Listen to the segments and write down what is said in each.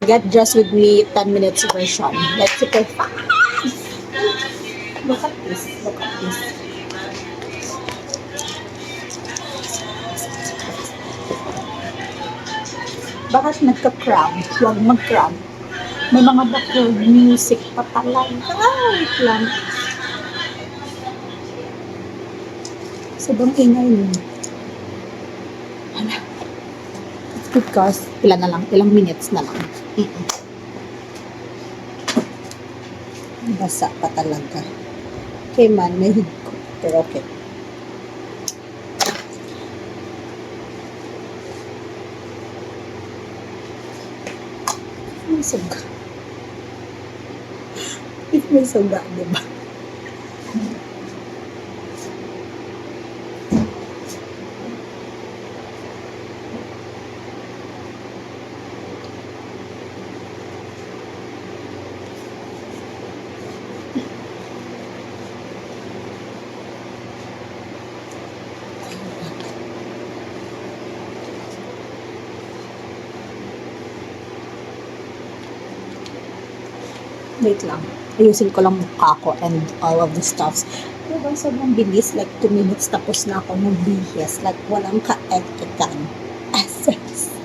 Get dressed with me 10 minutes version. Like super fast. Look at this. Look at this. Bakit nagka-cram? Huwag mag-cram. May mga background music pa talaga. Wait lang. Sobrang ingay nun. Hala. It's because, ilan na lang? Ilang minutes na lang. Basa pa talaga. Okay man, may higko. Pero okay. May suga. May suga, diba? Wait lang. Ayusin ko lang mukha ko and all of the stuffs. Diba, sobrang bilis. Like, 2 minutes tapos na ako magbihis. Like, walang ka-etikan. Essence.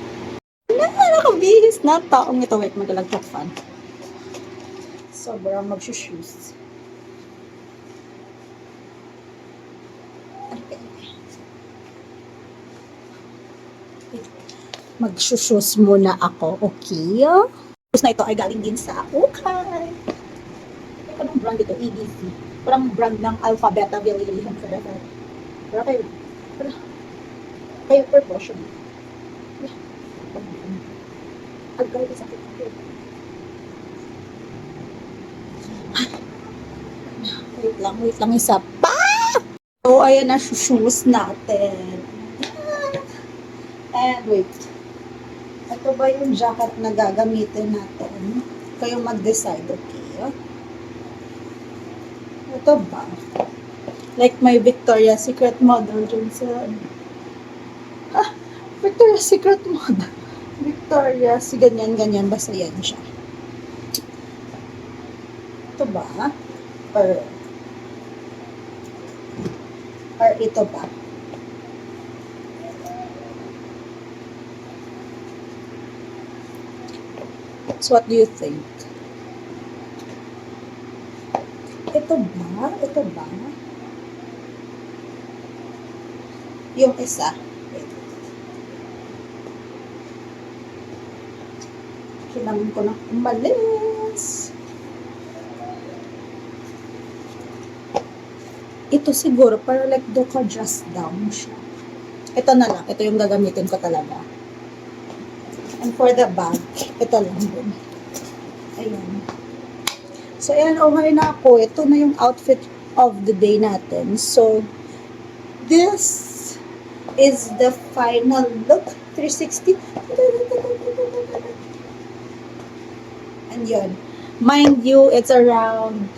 Nakabihis na taong ito. Wait, mag-electric fan. Sobrang mag-shoes. Mag-shoes muna ako, okay? Tapos na ito ay galing din sa ukay. Anong brand ito? EDC. Parang brand ng Alpha Beta Villian sa Beta. Pero kayo per portion. Agay sa sakit ako. Wait lang isa pa! So, ayan na shoes natin. And wait. Ito ba yung jacket na gagamitin natin? Kayo mag-decide, okay? Ito ba? Like my Victoria's Secret model dun sa... Victoria's Secret model. Victoria's, ganyan, basta yan siya. Ito ba? Or ito ba? So, what do you think? Ito ba? Ito ba? Yung isa. Kailangan ko na umalis. Ito siguro, para like do ka dress down siya. Ito na lang. Ito yung gagamitin ko talaga. And for the bag, ito lang din. Ayan. So, ayan, okay na ako. Ito na yung outfit of the day natin. So, this is the final look. 360. And yun. Mind you, it's around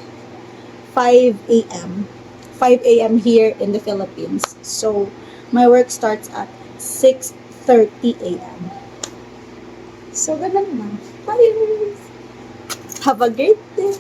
5 a.m. 5 a.m. here in the Philippines. So, my work starts at 6:30 a.m. So, ganun naman. Bye! Have a great day!